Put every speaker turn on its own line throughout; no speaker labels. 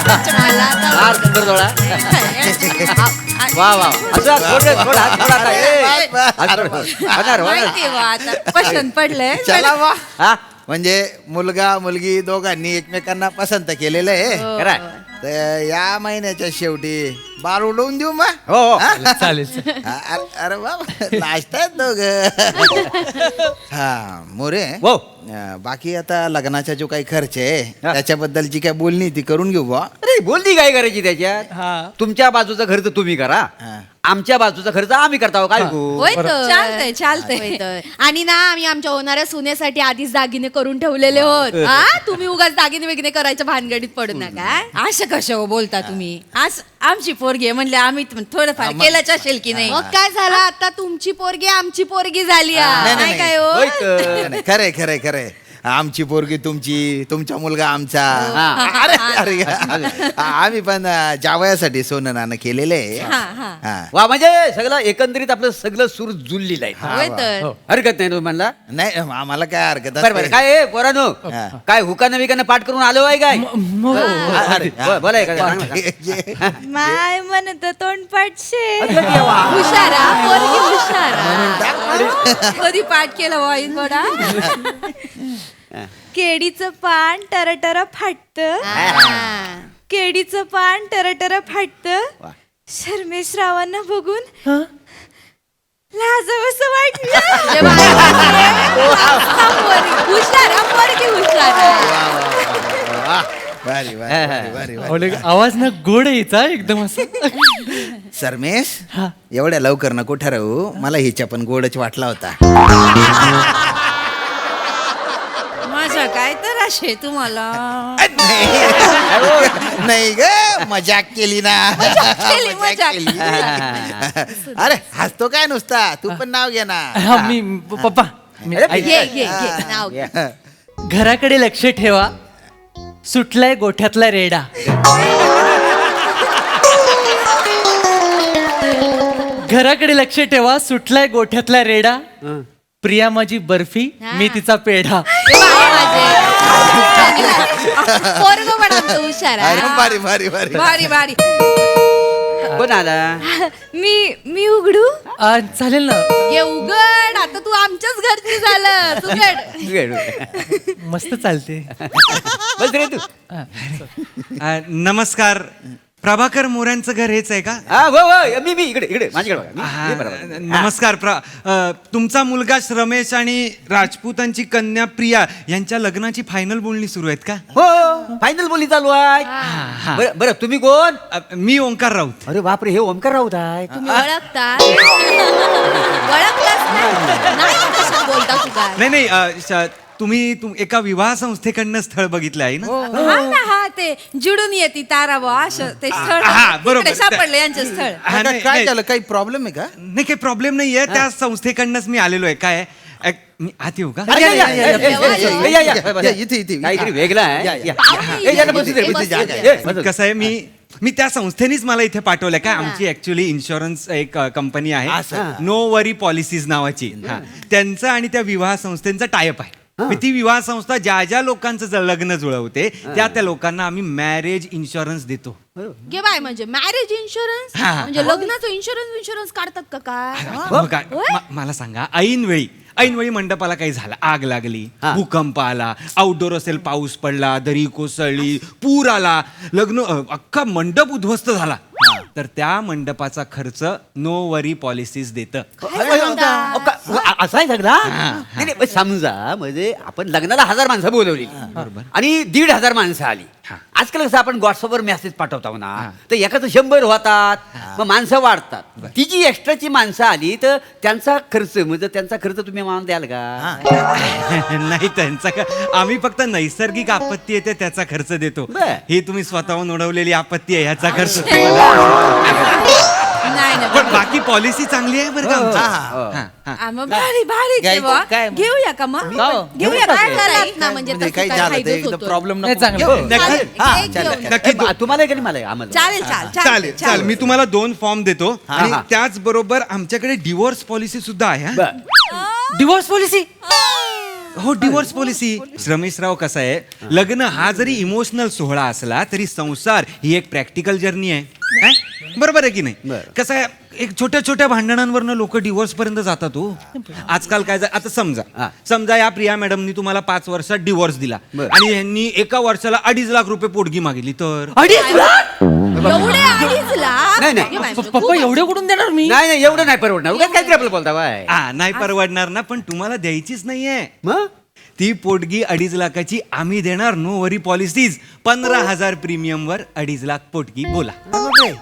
फार सुंदर डोळा. वा वा असं
पसंत पडलंय.
चला वा.
हा
म्हणजे मुलगा मुलगी दोघांनी एकमेकांना पसंत केलेलं आहे.
खरं
तर या महिन्याच्या शेवटी बार उडवून देऊ मग.
हो हो.
चालेल.
अरे बाबा नाश्ता दोघ. हा मोरे.
हो.
बाकी आता लग्नाचा जो काही खर्च आहे त्याच्याबद्दलची काय बोलणी ती करून घेऊ बा.
अरे बोलती काय करायची त्याच्यात.
हा.
तुमच्या बाजूचा खर्च तुम्ही करा,
हा.
आमच्या बाजूचा खर्च आम्ही करता. काय गो
होय तर. चालतंय चालतंय. आणि ना आम्ही आमच्या होणाऱ्या सुनेसाठी आधीच दागिने करून ठेवलेले होत. हा तुम्ही उगाच दागिने वगैरे करायच्या भानगडीत पडू नका. असं कसं बोलता तुम्ही. आज आमची पोरगी म्हणले आम्ही थोडंफार केलंच असेल की नाही. मग काय झालं आता तुमची पोरगी आमची पोरगी झाली.
नाही,
काय हो.
होय तर.
खरंय खरंय खरंय. आमची पोरगी तुमची, तुमचा मुलगा आमचा.
हा.
अरे अरे आम्ही पण जावयासाठी सोनं नाणं केलेलं आहे. हा.
वा म्हणजे सगळं एकंदरीत आपलं सगळं सूर जुळलेलं आहे.
होय तर.
हरकत नाही तुम्हाला.
नाही आम्हाला काय हरकत
बरं बरं. काय आहे पोरानो,
हा.
काय हुकानं बिकानं पाठ करून आलो आहे काय.
अरे,
बोला एखादं, सांगा ना.
माय म्हणत तोंडपाठशे हुशारा पोरगी हुशारा. कधी पाठ केलं वाईन बडा. केडीचं पान टरटर फाटत. केडीचं पान टरटर फाटत. शर्मेशरावांना बघून लाजावंसं वाटलं. हुशारा पोरगी हुशारा.
भारी भारी भारी भारी.
आवाज ना गोड यायचा एकदम असं.
सरमेश एवढ्या लवकर नको ठरवू. मला हिच्या पण गोडच वाटला होता.
माझा काय तर असे तुम्हाला.
नाही ग मजाक केली ना.
मजाक केली.
अरे हसतो काय नुसता. तू पण नाव घे ना.
हा मी पप्पा मी
अरे,
घे घे घे नाव घे.
घराकडे लक्ष ठेवा, सुटलाय गोठ्यातला रेडा. घराकडे लक्ष ठेवा, सुटलाय गोठ्यातला रेडा. प्रिया माझी बर्फी, मी तिचा पेढा.
पोरग पण आमचं हुशार आहे.
अरे भारी भारी भारी.
भारी भारी.
कोण आला.
मी उघडू.
चालेल ना.
घे उघड. आता तू आमच्याच घरची झालं. उघड.
मस्त चालते.
बस रे तू.
नमस्कार. प्रभाकर मोऱ्यांचं घर हेच आहे का?
हा हो हो. मी इकडे इकडे माझ्याकडे बघा. मी बरोबर.
नमस्कार. तुमचा मुलगा श्रमेश आणि राजपूतांची कन्या प्रिया यांच्या लग्नाची फायनल बोलणी सुरू आहेत का?
हो फायनल बोली चालू आहे. बरं बरं तुम्ही कोण.
मी ओंकार राऊत.
अरे बापरे हे ओमकार राऊत आहे.
तुम्ही ओळखता. ओळखताच नाही कशा बोलता तू काय.
नाही तुम्ही एका विवाह संस्थेकडनं स्थळ बघितलं आहे ना?
हा ना हा ते जुडून येते तारा बा असं ते स्थळ.
हा, बरोबर.
तिकडे सापडलं यांचं स्थळ.
हा, नाही,
काय
नाही.
झालं काही प्रॉब्लेम आहे का?
नाही काही प्रॉब्लेम नाहीये. त्या संस्थेकडनंच मी आलेलो आहे. काय मी आत येऊ का?
या, या, या, या, या, या, या, या.
इथे इथे
काहीतरी वेगळं आहे.
या, या.
ए, याला बसू दे, बसू दे.
जागा आहे.
ए, बसू दे.
कसं आहे मी त्या संस्थेनेच मला इथे पाठवलंय. काय आमची ऍक्च्युली इन्शुरन्स एक कंपनी आहे,
असं.
नो वरी पॉलिसीज नावाची. त्यांचं आणि त्या विवाह संस्थेचा टायअप आहे. ती विवाह संस्था ज्या ज्या लोकांचं लग्न जुळवते त्या लोकांना आम्ही मॅरेज इन्शुरन्स देतो.
घे बाय म्हणजे मॅरेज इन्शुरन्स म्हणजे लग्नाचं इन्शुरन्स काढतात का काय.
मग काय मला सांगा. ऐनवेळी मंडपाला काही झालं, आग लागली, भूकंप आला, आउटडोर असेल पाऊस पडला, दरी कोसळली, पूर आला, लग्न अख्खा मंडप उद्ध्वस्त झाला, तर त्या मंडपाचा खर्च नो वरी पॉलिसीज देतं.
असं आहे सगळा. नाही समजा म्हणजे आपण लग्नाला 1000 माणसं बोलवली आणि 1500 माणसं आली. आजकाल कसं आपण व्हॉट्सअपवर मेसेज पाठवतो ना, तर एकाचं 100 होतात, मग माणसं वाढतात. ती जी एक्स्ट्राची माणसं आली तर त्यांचा खर्च म्हणजे त्यांचा खर्च तुम्ही मला द्याल का?
नाही त्यांचा आम्ही फक्त नैसर्गिक आपत्ती येते त्याचा खर्च देतो. ही तुम्ही स्वतःहून उडवलेली आपत्ती आहे ह्याचा खर्च
नाही
पण बाकी पॉलिसी चांगली आहे बरं का.
मग भारी भारी
काय?
घेऊया का मग. घेऊया काय करायचं ना म्हणजे तसं
काही
काय
झालं तर
फायदाच
एकदम
होतो.
प्रॉब्लेम
नाही, चांगलं.
नक्की
तुम्हाला आहे का नाही मला आहे? आम्हाला
चालेल चालेल. मी तुम्हाला 2 फॉर्म देतो आणि त्याचबरोबर आमच्याकडे डिवोर्स पॉलिसी सुद्धा आहे.
Divorce policy.
हो डिवोर्स पॉलिसी. रमेशराव कसं आहे, लग्न हा जरी इमोशनल सोहळा असला तरी संसार ही एक प्रॅक्टिकल जर्नी आहे. हा? बरोबर आहे की नाही?
बरं.
कसं आहे, एक छोट्या छोट्या भांडणांवरनं लोक डिवोर्स पर्यंत जातात हो. आजकाल काय आता
हा.
समजा या प्रिया मॅडमनी तुम्हाला 5 वर्षात डिवोर्स दिला
बरं.
आणि यांनी एका वर्षाला 2.5 लाख रुपये पोटगी मागितली तर
एवढे 2.5 लाख?
नाही, नाही.
हे बाई,
पप्पा एवढे कुठून देणार मी?
नाही नाही एवढं नाही परवडणार. उगाच काहीतरी आपलं बोलता बाय.
नाही परवडणार ना, पण तुम्हाला द्यायचीच नाहीये.
मग
ती पोटगी 2.5 लाखाची आम्ही देणार. नो वरी पॉलिसीज. 15,000 प्रीमियम वर 2.5 लाख पोटगी. बोला.
बापरे.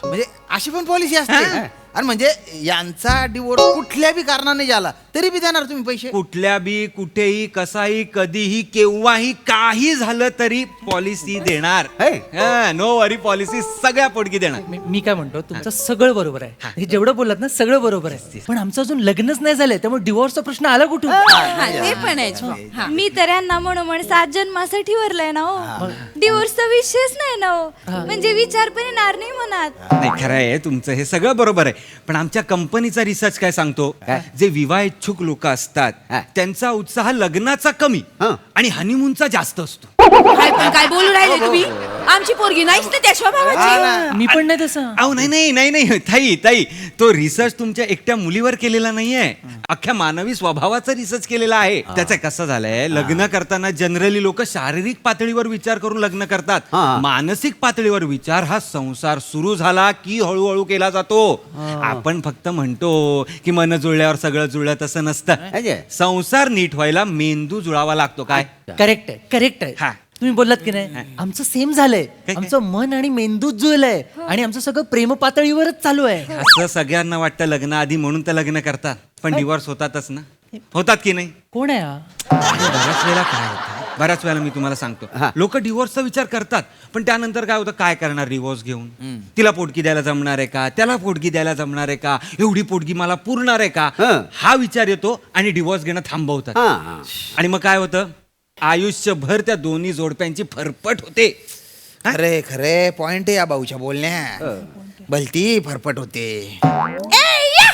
म्हणजे अशी पण पॉलिसी असते. आणि म्हणजे यांचा डिवोर्स कुठल्या बी कारणाने झाला तरी बी देणार तुम्ही पैसे?
कुठल्या बी कुठेही कसाही कधीही केव्हाही काही झालं तरी पॉलिसी देणार. नो वरी पॉलिसी. सगळ्या पोटगी देणार.
मी काय म्हणतो, तुमचं सगळं बरोबर आहे. हे जेवढं बोललात ना सगळं बरोबर आहे, पण आमचं अजून लग्नच नाही झालंय, त्यामुळे डिवोर्सचा प्रश्न आला कुठून?
हा, ते पण आहे.
मी तर यांना म्हणून 7 जन्मासाठी वरलाय ना हो. डिवोर्सचा विषयच नाही ना हो. म्हणजे विचार पण येणार नाही मनात.
नाही खरं आहे तुमचं, हे सगळं बरोबर आहे. पण आमच्या कंपनीचा रिसर्च काय सांगतो, जे विवाह इच्छुक लोक असतात त्यांचा उत्साह लग्नाचा कमी आणि हनीमूनचा जास्त असतो.
काय बोलू राहिले तुम्ही? आमची पोरगी नाहीच ना त्या स्वभावाची.
मी पण नाही तसं.
अहो नाही ताई तो रिसर्च तुमच्या एकट्या मुलीवर केलेला नाहीये, अख्ख्या मानवी स्वभावाचा रिसर्च केलेला आहे. त्याचं कसं झालंय, लग्न करताना जनरली लोक शारीरिक पातळीवर विचार करून लग्न करतात. मानसिक पातळीवर विचार हा संसार सुरू झाला की हळूहळू केला जातो. आपण फक्त म्हणतो की मन जुळल्यावर सगळं जुळलं, तसं नसतं. संसार नीट व्हायला मेंदू जुळावा लागतो. काय
करेक्ट आहे.
हा.
तुम्ही बोललात की नाही, आमचं सेम झालंय. आमचं मन आणि मेंदूच जुळलंय आणि आमचं सगळं प्रेम पातळीवरच चालू आहे.
असं सगळ्यांना वाटतं लग्न आधी म्हणून तर लग्न करतात, पण डिवोर्स होतातच ना. होतात की नाही?
कोण आहे हा?
बऱ्याच वेळेला काय होतं, बऱ्याच वेळेला मी तुम्हाला सांगतो, लोक डिवोर्सचा विचार करतात, पण त्यानंतर काय होतं, काय करणार डिवोर्स घेऊन? तिला पोटगी द्यायला जमणार आहे का, त्याला पोटगी द्यायला जमणार आहे का, एवढी पोटगी मला पुरणार आहे का, हा विचार येतो आणि डिवोर्स घेणं थांबवतात. आणि मग काय होतं, आयुष्यभर त्या दोन्ही जोडप्यांची फरफट होते.
खरे खरे पॉइंट आहे या भाऊच्या बोलण्या. भलती फरफट होते.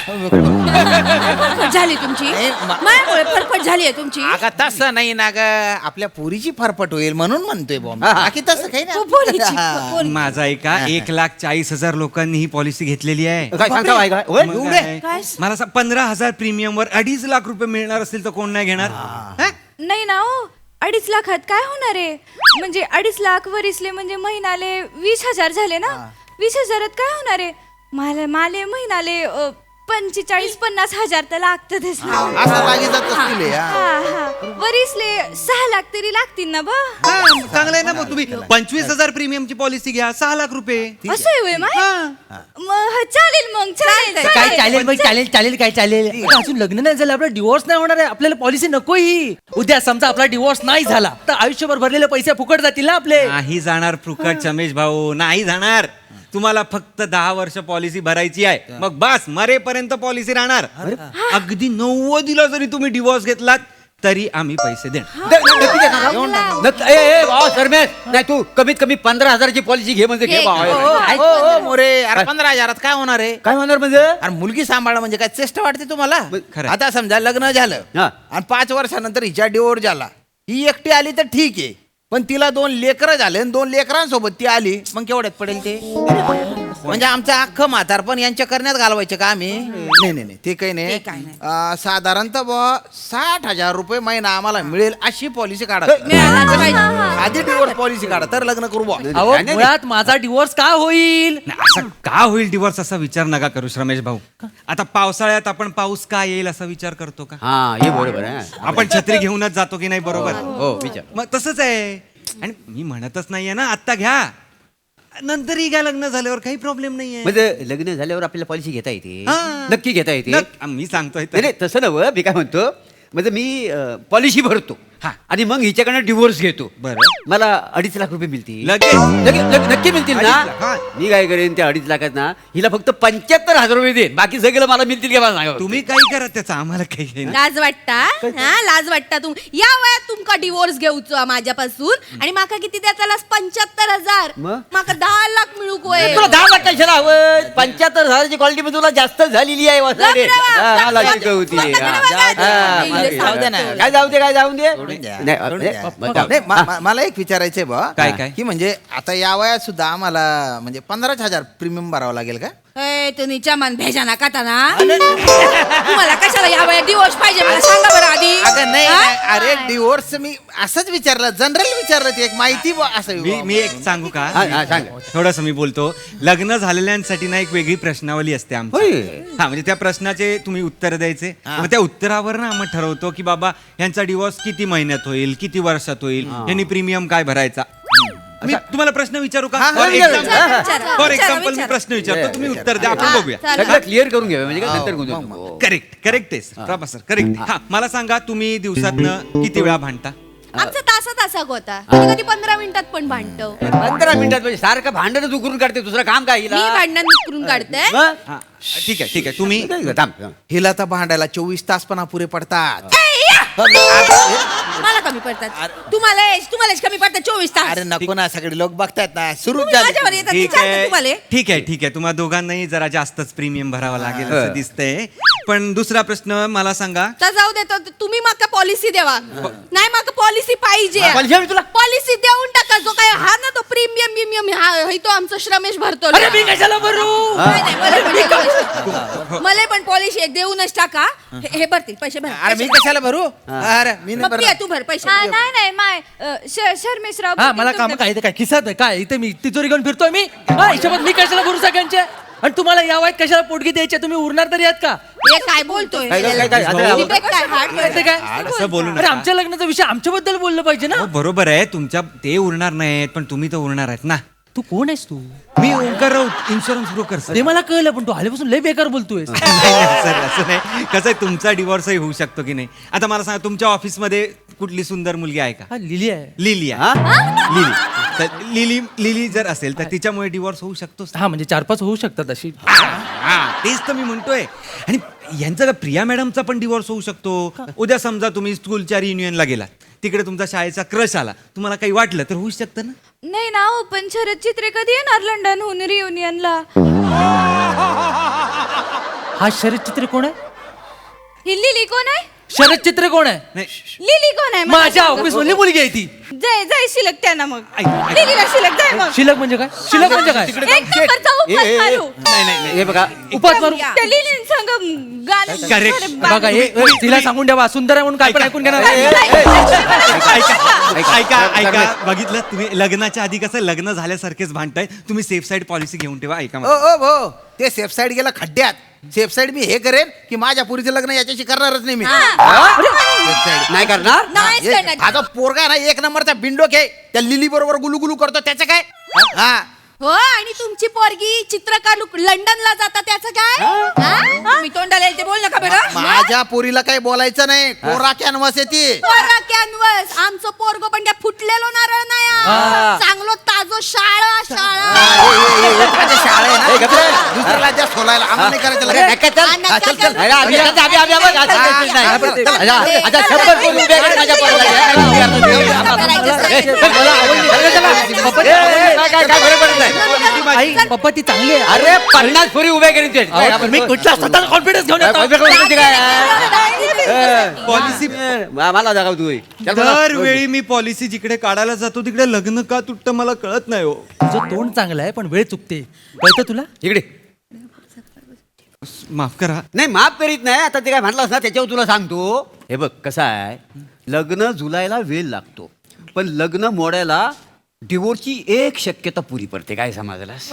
फरफट झाली तुमची? माझ्यामुळे फरफट झाली आहे तुमची?
अगं तसं नाही ना ग, आपल्या पुरीची फरफट होईल म्हणून म्हणतोय बॉम्ब. बाकी तसं काही नाही.
माझा ऐका, 1,40,000 लोकांनी ही पॉलिसी घेतलेली आहे.
काय सांगता बाय काय? होय?
मग काय? मला 15,000 प्रीमियम वर 2.5 लाख रुपये मिळणार असतील तर कोण नाही घेणार?
नाही ना हो. 2.5 लाखात काय होणार आहे? म्हणजे 2.5 लाख वरिसले म्हणजे महिनाले 20,000 झाले ना. 20,000 काय होणार आहे? माले महिनाले 45-50 हजार तर लागतातच ना.
असं लागी जात असतील हे, हा.
हा. वरिसले 6 लाख तरी लागतील ना बा.
चांगलं आहे ना. मग तुम्ही 25,000 प्रीमियमची पॉलिसी घ्या, 6 लाख रुपये.
असं आहे होय माय? मग चालेल मग चालेल
काय चालेल काय चालेल? अजून लग्न नाही झालं, आपला डिवोर्स नाही होणार आहे, आपल्याला पॉलिसी नको ही. उद्या समजा आपला डिवोर्स नाही झाला तर आयुष्यभर भरलेले पैसे फुकट जातील ना आपले.
नाही जाणार फुकट चमेश भाऊ, नाही जाणार. तुम्हाला फक्त 10 वर्ष पॉलिसी भरायची आहे, मग बस मरेपर्यंत पॉलिसी राहणार. अगदी 90ला जरी तुम्ही डिवोर्स घेतलात तरी आम्ही पैसे देणार.
सरमेश नाही, तू कमीत कमी 15,000ची पॉलिसी घे म्हणजे घे बा.
मोरे, अरे 15,000 काय होणार आहे?
काय म्हणणार म्हणजे?
अरे मुलगी सांभाळणं म्हणजे काय चेष्टा वाटते तुम्हाला?
खरं.
आता समजा लग्न झालं आणि 5 वर्षानंतर हिच्या डिवोर्स झाला, ही एकटी आली तर ठीक आहे, पण तिला 2 लेकरं झाले आणि 2 लेकरांसोबत ती आली, मग केवढ्यात पडेल ते? म्हणजे आमचं अख्खं म्हातारपण यांच्या करण्यात घालवायचं का आम्ही? नाही ते काही नाही. साधारणतः 60,000 रुपये महिना आम्हाला मिळेल अशी पॉलिसी काढा. आधी डिवोर्स पॉलिसी काढा तर लग्न करू बुवा.
अहो, मुळात माझा डिवोर्स का होईल?
नाही, असं का होईल डिवोर्स असा विचार नका करू रमेश भाऊ. आता पावसाळ्यात आपण पाऊस का येईल असा विचार करतो का?
हा हे बरोबर आहे.
आपण छत्री घेऊनच जातो की नाही? बरोबर.
हो विचार.
मग तसंच आहे. आणि मी म्हणतच नाहीये ना आत्ता घ्या, नंतरही घ्या, लग्न झाल्यावर काही प्रॉब्लेम नाहीये.
म्हणजे लग्न झाल्यावर आपल्याला पॉलिसी घेता येते?
हा.
नक्की घेता येते.
मी सांगतोय
नाही तसं नव्हं, मी काय म्हणतो, म्हणजे मी पॉलिसी भरतो
हा.
आणि मग हिच्याकडनं डिवोर्स घेतो
बरं.
मला 2.5 लाख रुपये मिळतील
लगेच
नक्की मिळतील
2.5
ना
लाख, हा.
मी काय करेन त्या 2.5 लाखात ना हिला फक्त 75,000 रुपये देईन बाकी सगळं मला मिळतील का मला सांगा
तुम्ही काही करा त्याचं आम्हाला काही हे नाही.
लाज वाटता हा लाज वाटता तुम या वयात तुमका डिवोर्स घेऊचो माझ्यापासून आणि माका किती द्यायचा 75,000
मग?
माका 10 लाख मिळू कोय
तुला 10 लाख कशाला हवं 75,000ची क्वालिटी मध्ये तुला जास्त झालेली आहे वासाडे. हा, मला शिकव होती.
स्वतः
हा.
कडे बघा.
हा,
इले
मला-
जाऊ दे ना.
काय जाऊ दे काय जाऊ दे
सोडून द्या,
नाही,
सोडून
नाही,
द्या.
बघा.
नाही, मला एक विचारायचंय बा
काय, काय?
की म्हणजे आता या वयात सुद्धा आम्हाला म्हणजे 15,000 प्रीमियम भरावं लागेल का?
ए, तू नीच्या मन भेजा ना का ना तुम्हाला कशाला या वयात डिवोर्स पाहिजे मला सांगा बरं आधी
अगं नाही
हा?
नाही, अरे डिवोर्स मी असंच विचारलं जनरल विचारलं ते एक माहिती असं
मी एक सांगू का
हा, हा, सांग.
थोडस मी बोलतो लग्न झालेल्यांसाठी ना एक वेगळी प्रश्नावली असते आमची
होय.
हा म्हणजे त्या प्रश्नाचे तुम्ही उत्तर द्यायचे मग त्या उत्तरावर ना आम्ही ठरवतो की बाबा यांचा डिवोर्स किती महिन्यात होईल किती वर्षात होईल यांनी प्रीमियम काय भरायचा मी तुम्हाला प्रश्न विचारू का
हा,
फॉर
विचारा,
विचारा,
फॉर
विचारा,
एक्झाम्पल मी
विचारा.
प्रश्न विचारतो तुम्ही उत्तर द्या आपण
हा,
बघूया
चालेल.
सगळं क्लिअर करून घ्या म्हणजे काय नंतर गुंतवतो.
करेक्ट आहे प्रॉफेसर करेक्ट हा मला सांगा तुम्ही दिवसातनं किती वेळा भांडता
आमचा तासाक होता कधी कधी 15 मिनिटात पण भांडतो
15 मिनिटात म्हणजे सारखं भांडणच उकरून काढते दुसरं काम काय हिला
मी भांडण करून काढते
मग?
हा ठीक आहे तुम्ही
थांब, थांब.
हिला तर भांडायला 24 तास पण अपुरे पडतात
मला कमी पडतात तुम्हाला कमी पडतात 24 तास
अरे नको ना सगळे लोक बघतायत ना सुरू
तुम्ही माझ्यावर येतात ते चालतं तुम्हाला
ठीक आहे तुम्हाला दोघांनाही जरा जास्तच प्रीमियम भरावा लागेल असं दिसतंय पण दुसरा प्रश्न मला सांगा
तर जाऊ देतो तुम्ही माका पॉलिसी देवा नाही माका पॉलिसी पाहिजे
policy हवी तुला?
पॉलिसी देऊन टाका जो काय हा ना तो प्रीमियम हा तो आमचा श्रमेश भरतो
अरे मी कशाला भरू
नाही, नाही, मला पण पॉलिसी एक देऊनच टाका हे भरतील पैसे भर
अरे मी कशाला भरू अरे मी नाही भरणार.
तू भर पैसे
नाही माय शर्मेशराव
हा मला काम काय इथे काय खिसात आहे काय इथे मी तिजोरी घेऊन फिरतोय मी हा हिशोबात मी कशाला भरू सगळ्यांचे आणि तुम्हाला या वयात कशाला पोटगी द्यायची तुम्ही उरणार तरी आहात का
हे काय बोलतोय
काय? आता-
विवेक काय हाड
ते काय
असं बोलू
अरे
नका
आमच्या लग्नाचा विषय आमच्याबद्दल बोललं पाहिजे ना
हो, बरोबर आहे तुमच्या ते उरणार नाहीत पण तुम्ही तर उरणार आहेत ना
तू कोण आहेस तू
मी ओंकार राऊत इन्शुरन्स ब्रोकर
ते मला कळलं पण तू आल्यापासून लय बेकार बोलतोय
सर असं नाही कसं आहे तुमचा डिवोर्सही होऊ शकतो की नाही आता मला सांगा तुमच्या ऑफिसमध्ये कुठली सुंदर मुलगी आहे का
हा लिली आहे
लिली आहे लिली तर लिली जर असेल तर तिच्यामुळे डिवोर्स होऊ शकतोच
हा म्हणजे 4-5 होऊ शकतात अशी
हा तेच तर मी म्हणतोय आणि यांचा का प्रिया मॅडमचा पण डिवोर्स होऊ शकतो उद्या समजा तुम्ही स्कूलच्या रियुनियनला गेला तिकडे तुमचा शाळेचा क्रश आला तुम्हाला काही वाटलं तर होऊ शकतं ना
नाही ना हो पण शरद चित्रे कधी येणार लंडनहून रियुनियनला
हा शरद चित्र कोण आहे
ही लिली कोण आहे
शरद चित्र कोण आहे
नाही
लिली कोण आहे मला
माझ्या
सांगा.
ऑफिस मधली मुलगी आहे ती
जय शिलक त्यांना मग
ऐक, ऐक.
लिलीला शिलक जाय मग
शिलक म्हणजे काय शिलक म्हणजे काय
एक नंबरचा उपास मारू.
हे बघा
उपास मारू
त्या लिलीन संग गाणं
Correct.
अरे
बघा हे तिला सांगून द्यावा सुंदर आहे म्हणून काय पण ऐकून घेणार
ऐका बघितलं तुम्ही लग्नाच्या आधी कसं लग्न झाल्यासारखेच भांडताय तुम्ही सेफ साईड पॉलिसी घेऊन ठेवा ऐका
ओ
मला.
ओ भो ते सेफ साईड गेला खड्ड्यात सेफ साईड मी हे करेन की माझ्या पुरीचं लग्न याच्याशी करणारच नाही मी Safe side.
नाही करणार
नाहीच
हे,
करणार.
माझा पोरगा आहे ना 1 नंबरचा बिंडोक आहे त्या लिली बरोबर गुलू करतो त्याचं काय हा
हो आणि तुमची पोरगी चित्रकार लंडनला जाता त्याचं काय हा? तुम्ही तोंडाला येईल ते बोल नका बेटा
माझ्या पोरीला काही बोलायचं नाही कोरा कॅनव्हास येते
पोरा कॅनव्हस आमचं पोरगो पण काय फुटलेलो नारळ नाही हा. चांगलो ताजो शाळा
शाळा आहे
हे,
ना
गप्रे.
दुसऱ्याला जास्त सोलायला आम्हाला नाही करायचं
अरे,
लग्न.
नका चल.
हा, नका
हा, चल, चल.
चल.
अरे, आम्ही आता- आम्ही- आम्ही- आम्ही- आता जायचंच नाही. आता 100 पोरी उभ्या आहेत माझ्या पोराला. काय फरक पडत नाही.
आई पप्पा ती चांगली आहे
अरे 50 पोरी उभ्या केली
अहो, मी कुठला स्वतःचा कॉन्फिडन्स घेऊन येतो
पॉलिसी
मला जागा तू
दरवेळी मी पॉलिसी जिकडे काढायला जातो तिकडे लग्न का तुटतं मला कळत नाही हो
तुझं तोंड चांगलं आहे पण वेळ चुकते कळतं तुला
इकडे
माफ करा
नाही माफ करीत नाही आता ते काय म्हटलंस ना त्याच्यावर तुला सांगतो हे बघ कसं आहे लग्न जुलायला वेळ लागतो पण लग्न मोडायला डिवोर्सची एक शक्यता पुरी पडते काय समजलास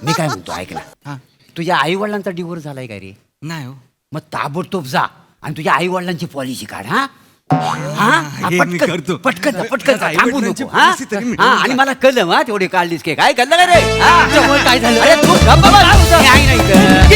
मी काय म्हणतो ऐक ना तुझ्या आई वडिलांचा डिवोर्स झालाय काय रे
नाही हो
मग ताबडतोब जा आणि तुझ्या आई वडिलांची पॉलिसी काढ हा हा?
हे मी करतो.
पटकन जा, पटकन जा, थांबू
आई-वडिलांची
नको, हा?
policy तरी मिळून
हा, आणि मला कळलं तेवढी काढलीस की काय कळलं का रे हा?
त्यामुळे काय झालं?
अरे तू गप्प बस. हे आहे ना इथं.